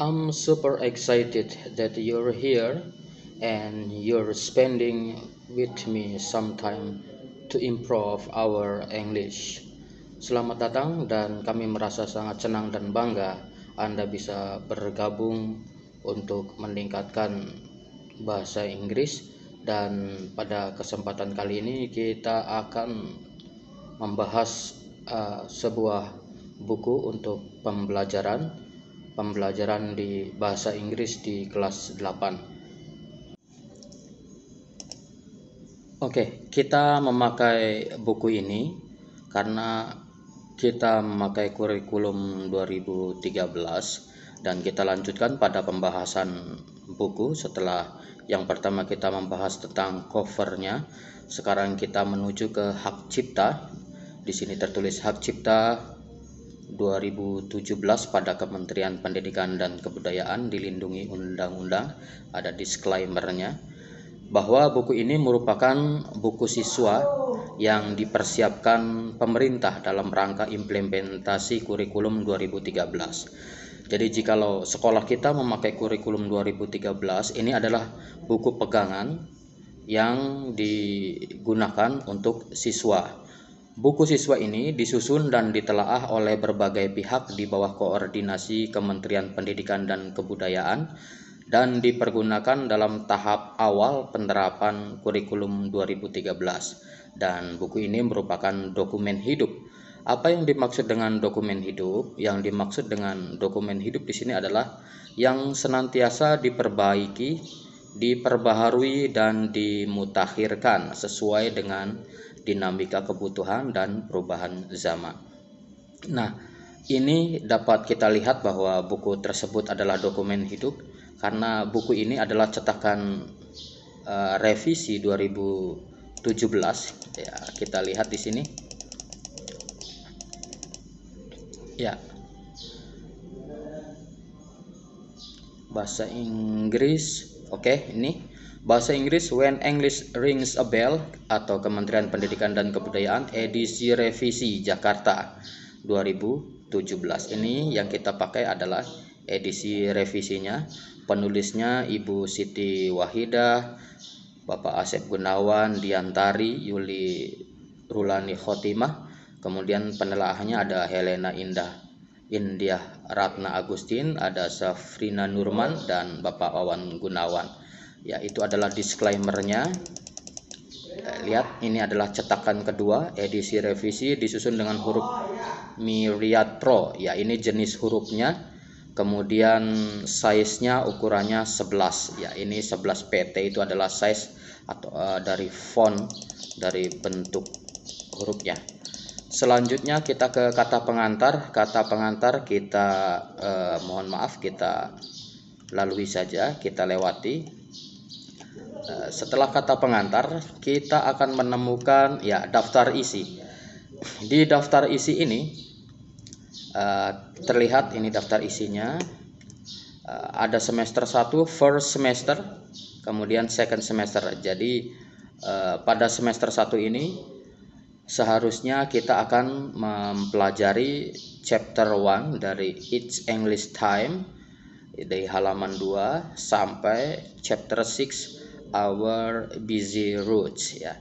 I'm super excited that you're here and you're spending with me some time to improve our English. Selamat datang dan kami merasa sangat senang dan bangga Anda bisa bergabung untuk meningkatkan bahasa Inggris, dan pada kesempatan kali ini kita akan membahas sebuah buku untuk pembelajaran di bahasa Inggris di kelas 8. Oke, kita memakai buku ini karena kita memakai kurikulum 2013 dan kita lanjutkan pada pembahasan buku. Setelah yang pertama kita membahas tentang covernya, sekarang kita menuju ke hak cipta. Di sini tertulis hak cipta 2017 pada Kementerian Pendidikan dan Kebudayaan dilindungi undang-undang. Ada disclaimer-nya bahwa buku ini merupakan buku siswa yang dipersiapkan pemerintah dalam rangka implementasi kurikulum 2013. Jadi jikalau sekolah kita memakai kurikulum 2013, ini adalah buku pegangan yang digunakan untuk siswa. Buku siswa ini disusun dan ditelaah oleh berbagai pihak di bawah koordinasi Kementerian Pendidikan dan Kebudayaan dan dipergunakan dalam tahap awal penerapan kurikulum 2013. Dan buku ini merupakan dokumen hidup. Apa yang dimaksud dengan dokumen hidup? Yang dimaksud dengan dokumen hidup di sini adalah yang senantiasa diperbaiki, diperbaharui dan dimutakhirkan sesuai dengan dinamika kebutuhan dan perubahan zaman. Nah, ini dapat kita lihat bahwa buku tersebut adalah dokumen hidup karena buku ini adalah cetakan revisi 2017. Ya, kita lihat di sini. Ya. Bahasa Inggris. Oke, ini bahasa Inggris When English Rings a Bell atau Kementerian Pendidikan dan Kebudayaan edisi revisi Jakarta 2017. Ini yang kita pakai adalah edisi revisinya. Penulisnya Ibu Siti Wahidah, Bapak Asep Gunawan, Diantari, Yuli Rulani Khotimah. Kemudian penelaahannya ada Helena India Ratna Agustin, ada Safrina Nurman dan Bapak Wawan Gunawan. Ya, itu adalah disclaimer-nya. Lihat, ini adalah cetakan kedua edisi revisi disusun dengan huruf Myriad Pro. Ya, ini jenis hurufnya. Kemudian size-nya ukurannya 11. Ya, ini 11 PT itu adalah size atau dari font dari bentuk hurufnya. Selanjutnya kita ke kata pengantar. Kata pengantar kita mohon maaf kita lalui saja, kita lewati. Setelah kata pengantar, kita akan menemukan ya daftar isi. Di daftar isi ini terlihat ini daftar isinya. Ada semester 1 first semester, kemudian second semester. Jadi pada semester 1 ini seharusnya kita akan mempelajari chapter 1 dari It's English Time dari halaman 2 sampai chapter 6 Our Busy Routes ya.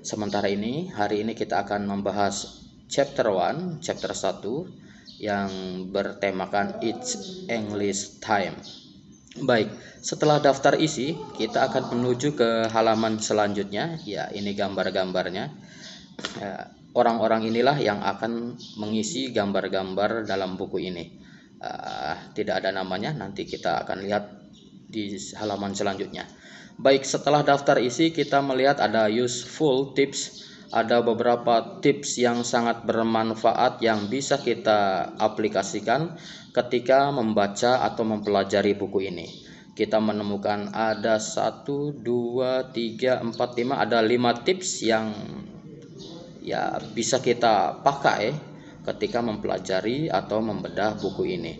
Sementara ini hari ini kita akan membahas chapter 1, chapter 1 yang bertemakan It's English Time. Baik, setelah daftar isi, kita akan menuju ke halaman selanjutnya. Ya, ini gambar-gambarnya. Orang-orang inilah yang akan mengisi gambar-gambar dalam buku ini. Tidak ada namanya, nanti kita akan lihat di halaman selanjutnya. Baik, setelah daftar isi kita melihat ada useful tips. Ada beberapa tips yang sangat bermanfaat yang bisa kita aplikasikan ketika membaca atau mempelajari buku ini. Kita menemukan ada 1, 2, 3, 4, 5, ada 5 tips yang ya bisa kita pakai ketika mempelajari atau membedah buku ini.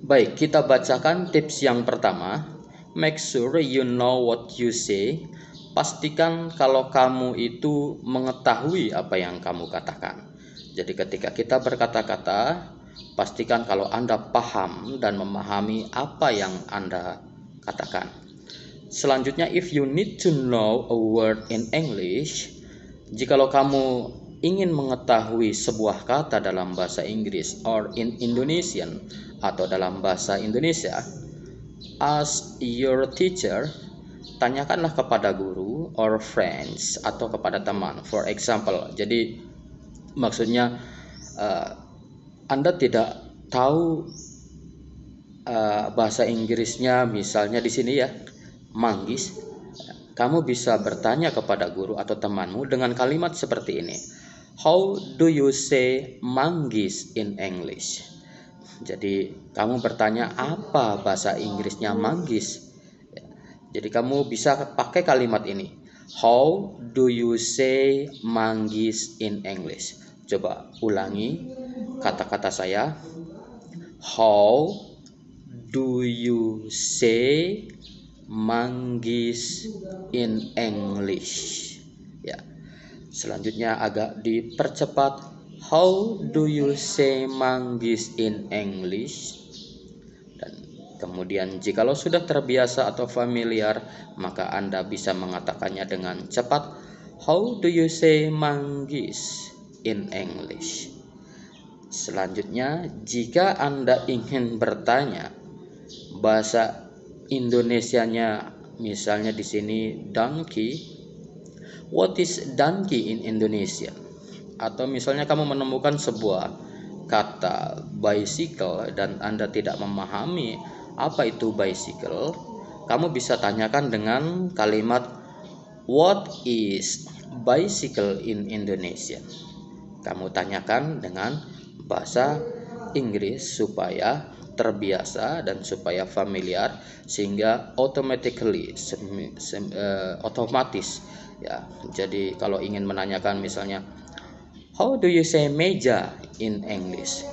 Baik, kita bacakan tips yang pertama. Make sure you know what you say. Pastikan kalau kamu itu mengetahui apa yang kamu katakan. Jadi ketika kita berkata-kata, Pastikan kalau Anda paham dan memahami apa yang Anda katakan. Selanjutnya, if you need to know a word in English, jikalau kamu ingin mengetahui sebuah kata dalam bahasa Inggris or in Indonesian atau dalam bahasa Indonesia, ask your teacher, tanyakanlah kepada guru or friends atau kepada teman. For example, jadi maksudnya Anda tidak tahu bahasa Inggrisnya, misalnya di sini ya, manggis. Kamu bisa bertanya kepada guru atau temanmu dengan kalimat seperti ini. How do you say manggis in English? Jadi kamu bertanya apa bahasa Inggrisnya manggis. Jadi kamu bisa pakai kalimat ini. How do you say manggis in English? Coba ulangi kata-kata saya. How do you say manggis in English? Ya. Selanjutnya agak dipercepat. How do you say manggis in English? Dan kemudian jikalau sudah terbiasa atau familiar, maka Anda bisa mengatakannya dengan cepat. How do you say manggis in English? Selanjutnya, jika Anda ingin bertanya bahasa Indonesianya, misalnya di sini donkey, what is donkey in Indonesia? Atau misalnya kamu menemukan sebuah kata bicycle dan Anda tidak memahami apa itu bicycle, kamu bisa tanyakan dengan kalimat what is bicycle in Indonesia? Kamu tanyakan dengan bahasa Inggris supaya terbiasa dan supaya familiar, sehingga otomatis ya. Jadi kalau ingin menanyakan misalnya how do you say meja in English?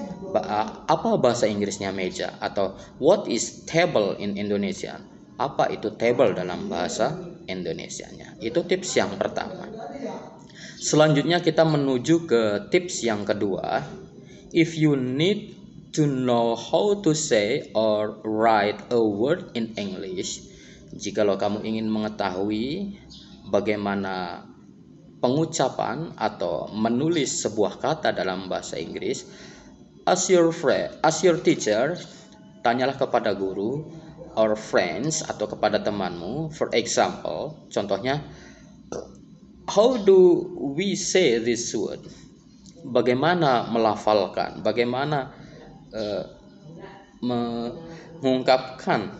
Apa bahasa Inggrisnya meja? Atau what is table in Indonesia? Apa itu table dalam bahasa Indonesianya? Itu tips yang pertama. Selanjutnya kita menuju ke tips yang kedua. If you need to know how to say or write a word in English, jikalau kamu ingin mengetahui bagaimana pengucapan atau menulis sebuah kata dalam bahasa Inggris, ask your teacher, tanyalah kepada guru or friends atau kepada temanmu. For example, contohnya, how do we say this word? Bagaimana melafalkan, bagaimana mengungkapkan,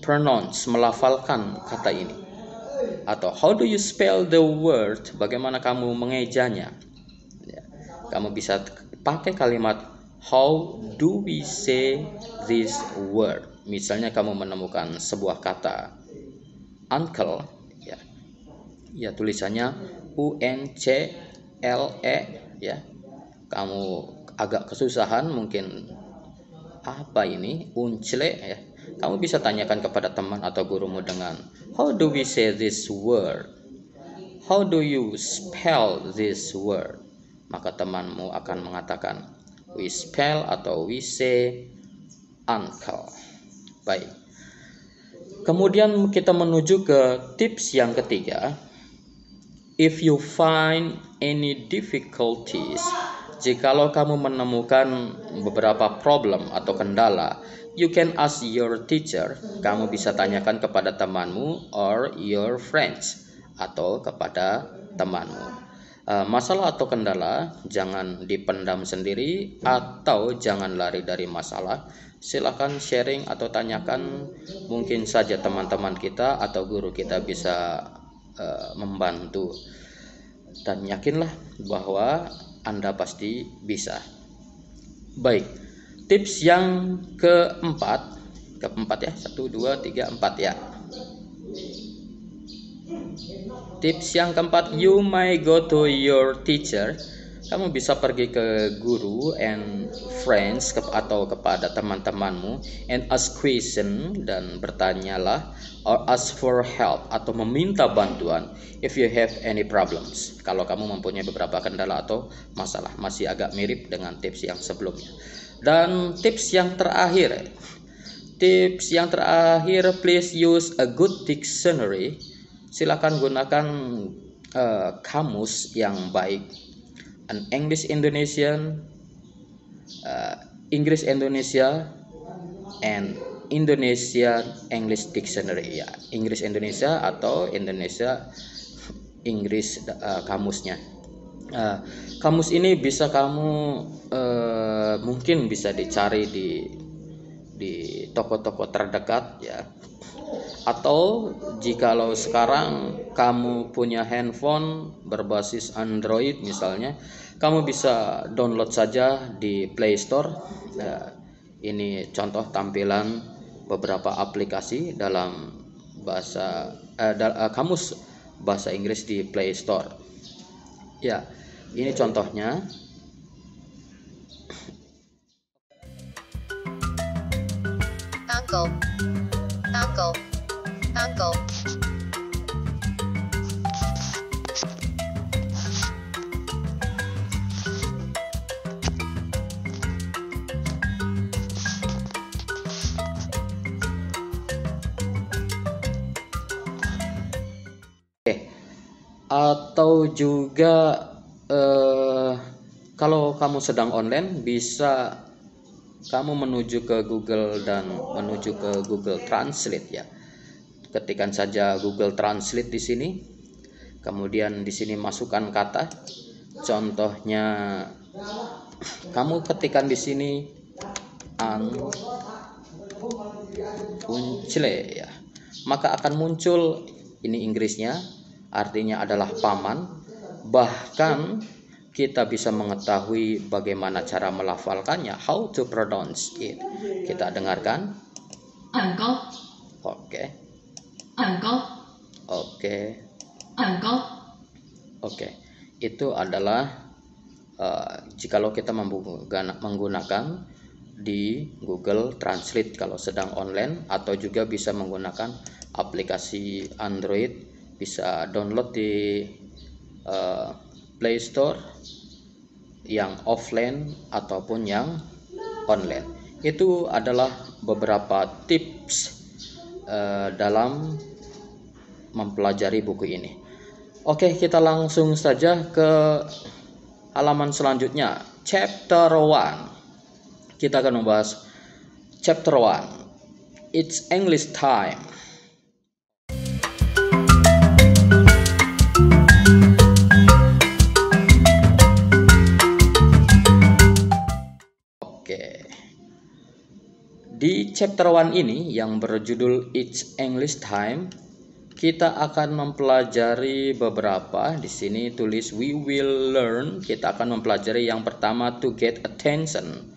pronounce, melafalkan kata ini. Atau how do you spell the word? Bagaimana kamu mengejanya? Ya, kamu bisa pakai kalimat how do we say this word? Misalnya kamu menemukan sebuah kata uncle, ya tulisannya UNCLE, ya. Kamu agak kesusahan mungkin apa ini uncle, ya. Kamu bisa tanyakan kepada teman atau gurumu dengan how do we say this word? How do you spell this word? Maka temanmu akan mengatakan we spell atau we say uncle. Baik. Kemudian kita menuju ke tips yang ketiga. If you find any difficulties, jikalau kamu menemukan beberapa problem atau kendala, you can ask your teacher. Kamu bisa tanyakan kepada temanmu or your friends atau kepada temanmu. Masalah atau kendala jangan dipendam sendiri atau jangan lari dari masalah. Silakan sharing atau tanyakan, mungkin saja teman-teman kita atau guru kita bisa membantu, dan yakinlah bahwa Anda pasti bisa. Baik, tips yang keempat ya, 1, 2, 3, 4 ya. Tips yang keempat, you may go to your teacher Kamu bisa pergi ke guru and friends atau kepada teman-temanmu and ask question, dan bertanyalah, or ask for help atau meminta bantuan if you have any problems. Kalau kamu mempunyai beberapa kendala atau masalah, masih agak mirip dengan tips yang sebelumnya. Dan tips yang terakhir, please use a good dictionary. Silakan gunakan kamus yang baik. An English Indonesian, Inggris Indonesia, and Indonesian English Dictionary. Ya, Inggris Indonesia atau Indonesia Inggris kamusnya. Kamus ini bisa kamu mungkin bisa dicari di toko-toko terdekat ya. Atau jikalau sekarang kamu punya handphone berbasis Android misalnya, kamu bisa download saja di Play Store. Ini contoh tampilan beberapa aplikasi dalam bahasa kamus bahasa Inggris di Play Store. Ya, ini contohnya. Uncle. Atau juga kalau kamu sedang online, bisa kamu menuju ke Google dan menuju ke Google Translate ya. Ketikkan saja Google Translate di sini. Kemudian di sini masukkan kata. Contohnya kamu ketikkan di sini uncle ya. Maka akan muncul ini Inggrisnya, artinya adalah paman. Bahkan kita bisa mengetahui bagaimana cara melafalkannya, how to pronounce it. Kita dengarkan. Uncle. Oke. Uncle. Oke. Uncle. Oke. Itu adalah jikalau kita menggunakan di Google Translate kalau sedang online, atau juga bisa menggunakan aplikasi Android, bisa download di Play Store yang offline ataupun yang online. Itu adalah beberapa tips dalam mempelajari buku ini. Oke, kita langsung saja ke halaman selanjutnya, chapter 1. Kita akan membahas chapter 1. It's English time. Oke. Di chapter 1 ini yang berjudul It's English Time, kita akan mempelajari beberapa. Di sini tulis we will learn. Kita akan mempelajari yang pertama, to get attention.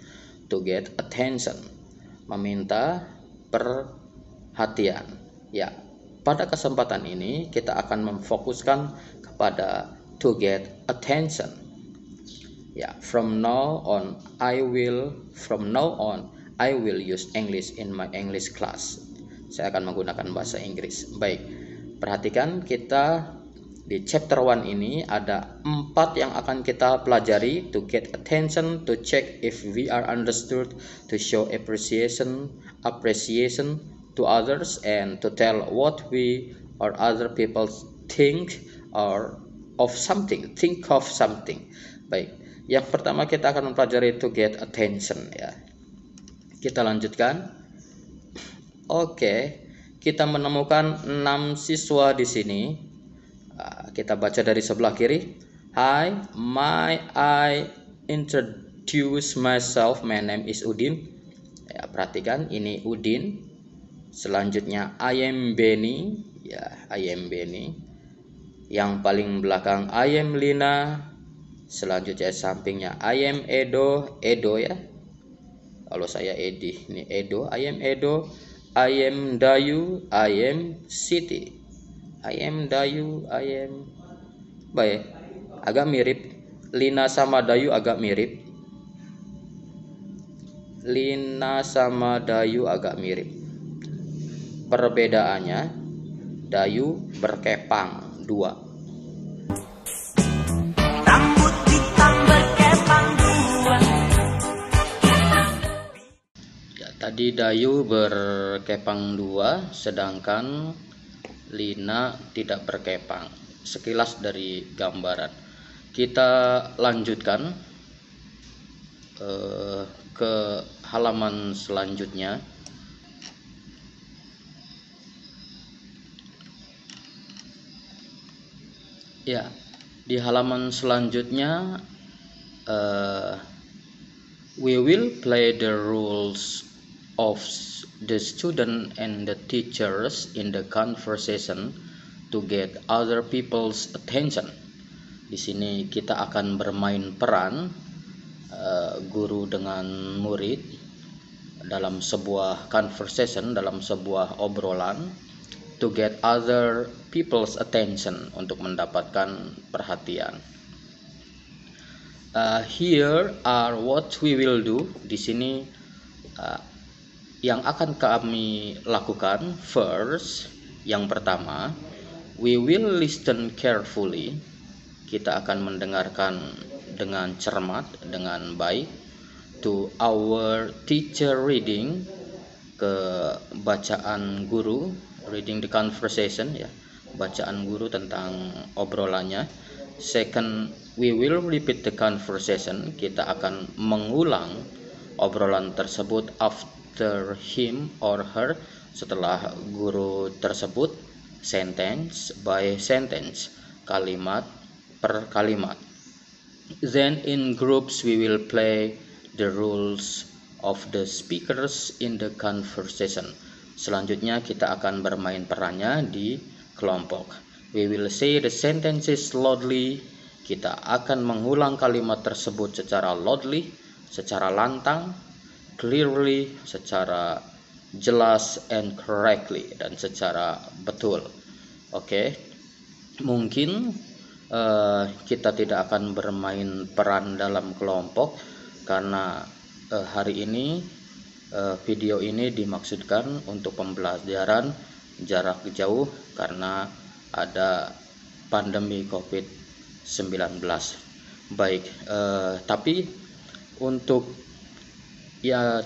To get attention, meminta perhatian. Ya, pada kesempatan ini kita akan memfokuskan kepada to get attention. Ya, from now on I will use English in my English class. Saya akan menggunakan bahasa Inggris. Baik, perhatikan, kita di chapter 1 ini ada 4 yang akan kita pelajari. To get attention, to check if we are understood, to show appreciation to others, and to tell what we or other people think of something. Baik, yang pertama kita akan mempelajari to get attention ya. Kita lanjutkan. Oke, kita menemukan 6 siswa di sini. Kita baca dari sebelah kiri. Hi, I introduce myself. My name is Udin. Ya, perhatikan, ini Udin. Selanjutnya I am Benny. Ya, I am Benny. Yang paling belakang I am Lina. Selanjutnya sampingnya I am Edo ya. Kalau saya Edi, ini Edo. I am Edo. I am Dayu. I am Siti. I am Dayu. I am. Baik, agak mirip. Lina sama Dayu agak mirip. Lina sama Dayu agak mirip. Perbedaannya, Dayu berkepang 2. Rambut hitam berkepang 2. Ya, tadi Dayu berkepang 2, sedangkan Lina tidak berkepang. Sekilas dari gambaran. Kita lanjutkan ke halaman selanjutnya. Ya, di halaman selanjutnya we will play the roles of the student and the teachers in the conversation to get other people's attention. Di sini kita akan bermain peran guru dengan murid dalam sebuah conversation, dalam sebuah obrolan, to get other people's attention, untuk mendapatkan perhatian. Here are what we will do. Di sini yang akan kami lakukan. First, yang pertama, we will listen carefully. Kita akan mendengarkan dengan cermat, dengan baik, to our teacher reading, ke bacaan guru, reading the conversation, ya, bacaan guru tentang obrolannya. Second, we will repeat the conversation. Kita akan mengulang obrolan tersebut after him or her, setelah guru tersebut, sentence by sentence, kalimat per kalimat. Then in groups we will play the roles of the speakers in the conversation. Selanjutnya kita akan bermain perannya di kelompok. We will say the sentences loudly. Kita akan mengulang kalimat tersebut secara loudly, secara lantang, clearly, secara jelas, and correctly, dan secara betul. Oke. Mungkin kita tidak akan bermain peran dalam kelompok karena hari ini video ini dimaksudkan untuk pembelajaran jarak jauh karena ada pandemi COVID-19. Baik, tapi untuk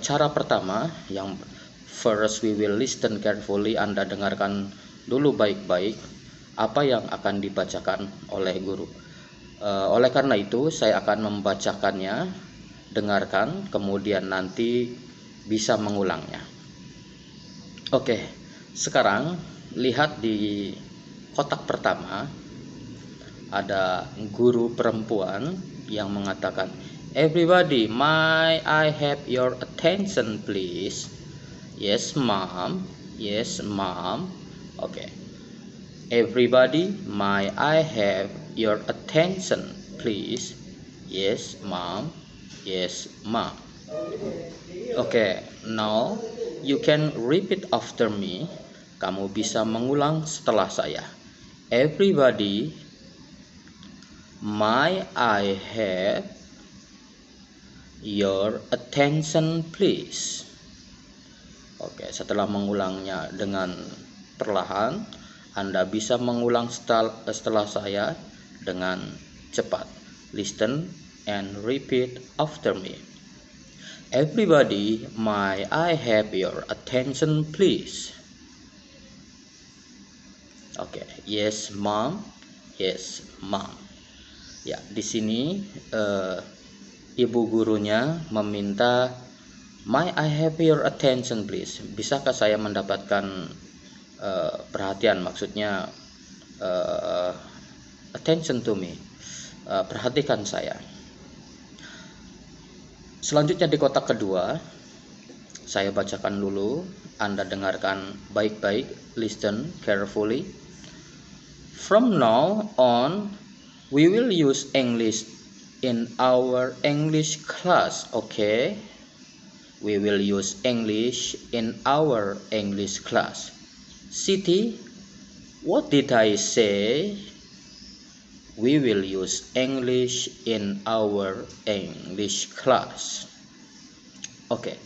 cara pertama, yang first we will listen carefully, Anda dengarkan dulu baik-baik apa yang akan dibacakan oleh guru. Oleh karena itu saya akan membacakannya, dengarkan, kemudian nanti bisa mengulangnya. Oke, sekarang lihat di kotak pertama ada guru perempuan yang mengatakan, "Everybody, may I have your attention please?" "Yes, ma'am." "Yes, ma'am." Oke. "Everybody, may I have your attention please?" "Yes, ma'am." "Yes, ma'am." Okay, now you can repeat after me. Kamu bisa mengulang setelah saya. Everybody, may I have your attention please? Oke, setelah mengulangnya dengan perlahan, Anda bisa mengulang setelah saya dengan cepat. Listen and repeat after me. Everybody, may I have your attention please? Oke, yes ma'am, yes ma'am. Ya, di sini ibu gurunya meminta, may I have your attention please? Bisakah saya mendapatkan perhatian, maksudnya attention to me, perhatikan saya. Selanjutnya di kotak kedua, saya bacakan dulu, Anda dengarkan baik-baik, listen carefully. From now on, we will use English in our English class, okay? We will use English in our English class. Siti, what did I say? we will use English in our English class. Okay.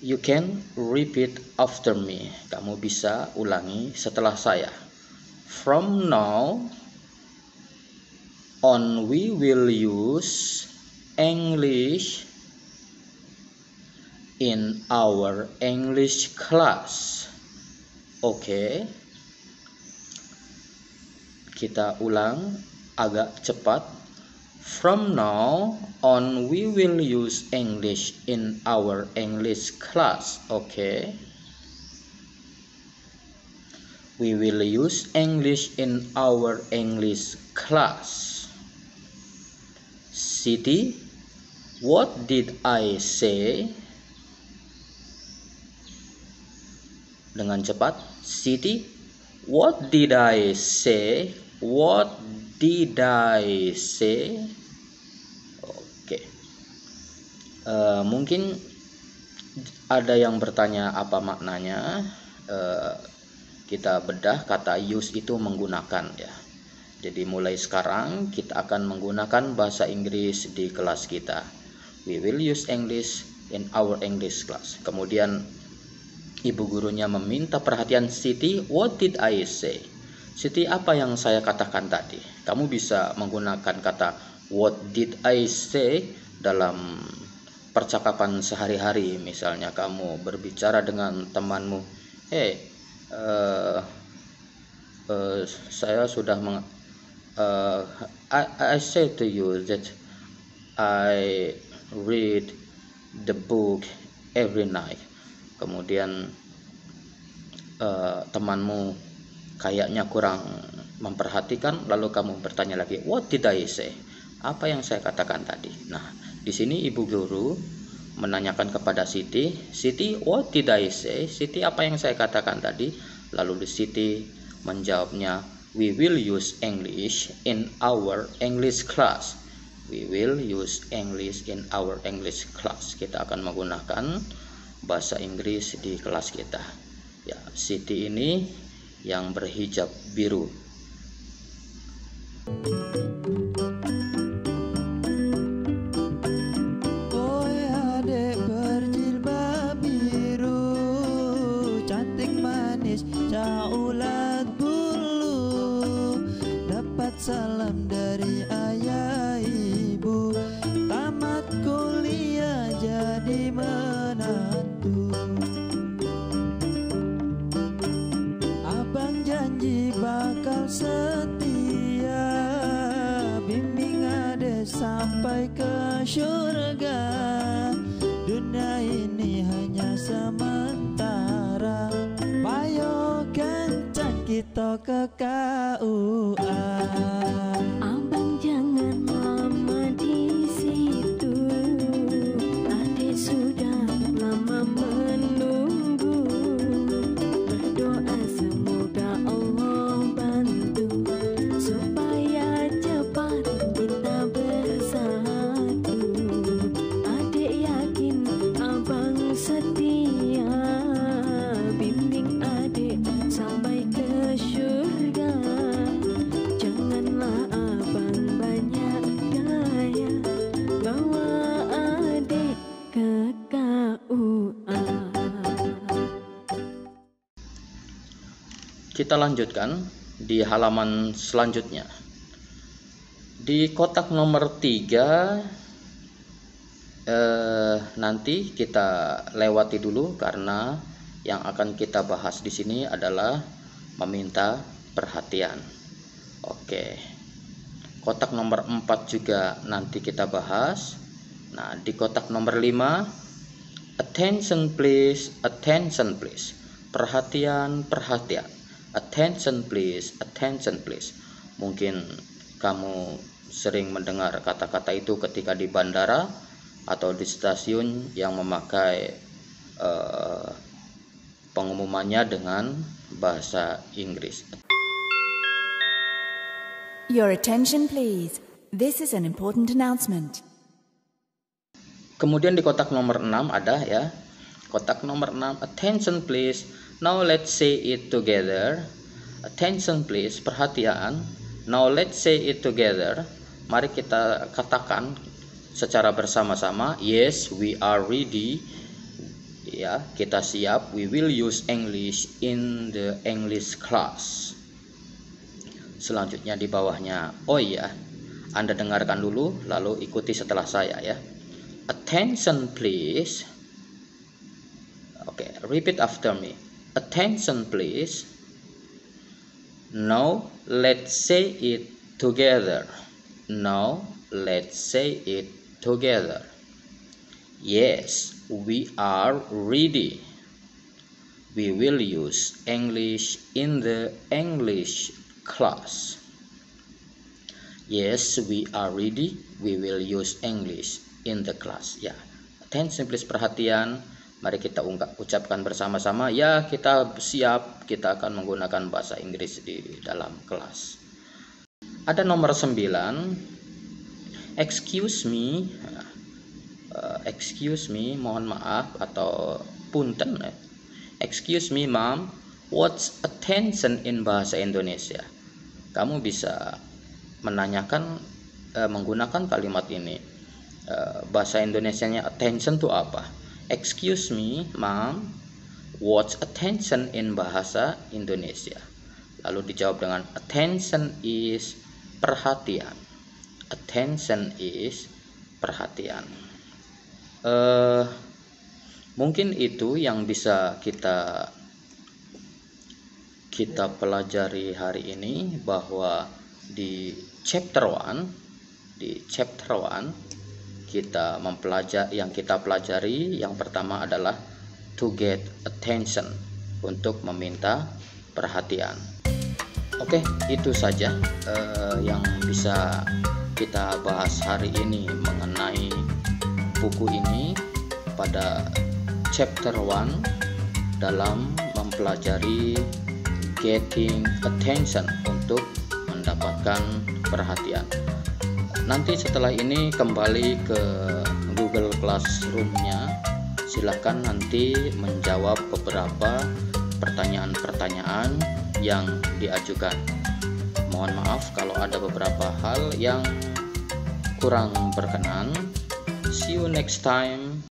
You can repeat after me. Kamu bisa ulangi setelah saya. From now on, we will use English in our English class. Oke. Kita ulang agak cepat. From now on, we will use English in our English class. Oke. We will use English in our English class. Siti, what did I say? Dengan cepat. Siti, what did I say? What did I say? Oke. Mungkin ada yang bertanya apa maknanya. Kita bedah kata use itu menggunakan ya. Jadi mulai sekarang kita akan menggunakan bahasa Inggris di kelas kita. We will use English in our English class. Kemudian ibu gurunya meminta perhatian Siti, what did I say? Siti, apa yang saya katakan tadi? Kamu bisa menggunakan kata what did I say dalam percakapan sehari-hari. Misalnya kamu berbicara dengan temanmu, hey, saya sudah I say to you that I read the book every night. Kemudian temanmu kayaknya kurang memperhatikan, lalu kamu bertanya lagi, what did I say? Apa yang saya katakan tadi? Nah, di sini ibu guru menanyakan kepada Siti, Siti, what did I say? Siti, apa yang saya katakan tadi? Lalu Siti menjawabnya, we will use English in our English class. We will use English in our English class. Kita akan menggunakan bahasa Inggris di kelas kita. Ya, Siti ini yang berhijab biru. Oi adek berjilbab biru, cantik manis caulat bulu, dapat salam dari ayah ibu, tamat kuliah jadi menantu. Abang janji bakal setia, bimbing adek sampai ke surga. Dunia ini hanya sementara, payo kencang kita ke KUA. Abang jangan lama di situ, adik sudah lama menunggu. Berdoa semoga Allah bantu, supaya cepat kita bersatu. Adik yakin abang setia, bimbing adik sampai ke surga. Janganlah abang banyak gaya, bawa adik ke KUA. Kita lanjutkan di halaman selanjutnya. Di kotak nomor 3 nanti kita lewati dulu karena yang akan kita bahas di sini adalah meminta perhatian. Oke. Kotak nomor 4 juga nanti kita bahas. Nah, di kotak nomor 5, attention please, attention please. Perhatian, perhatian. Attention please, attention please. Mungkin kamu sering mendengar kata-kata itu ketika di bandara atau di stasiun yang memakai pengumumannya dengan bahasa Inggris. Your attention please. This is an important announcement. Kemudian di kotak nomor 6 ada ya. Kotak nomor 6, attention please. Now let's say it together. Attention please, perhatian. Now let's say it together. Mari kita katakan secara bersama-sama. Yes, we are ready. Ya, kita siap. We will use English in the English class. Selanjutnya di bawahnya, oh iya, Anda dengarkan dulu lalu ikuti setelah saya ya. Attention please. Oke, repeat after me. Attention please. Now let's say it together. Now let's say it together. Yes, we are ready. We will use English in the English class. Yes, we are ready. We will use English in the class. Ya, attention please, perhatian. Mari kita ucapkan bersama-sama. Ya, kita siap. Kita akan menggunakan bahasa Inggris di dalam kelas. Ada nomor 9. Excuse me. Excuse me, mohon maaf atau punten. Excuse me, ma'am. What's attention in bahasa Indonesia? Kamu bisa menanyakan menggunakan kalimat ini. Bahasa Indonesianya attention itu apa? Excuse me, ma'am. What's attention in bahasa Indonesia? Lalu dijawab dengan attention is perhatian. Attention is perhatian. Mungkin itu yang bisa kita pelajari hari ini, bahwa di chapter 1 kita pelajari yang pertama adalah to get attention, untuk meminta perhatian. Oke, itu saja yang bisa kita bahas hari ini mengenai buku ini pada chapter 1 dalam mempelajari getting attention, untuk mendapatkan perhatian. Nanti setelah ini kembali ke Google Classroom-nya. Silahkan nanti menjawab beberapa pertanyaan-pertanyaan yang diajukan. Mohon maaf kalau ada beberapa hal yang kurang berkenan. See you next time.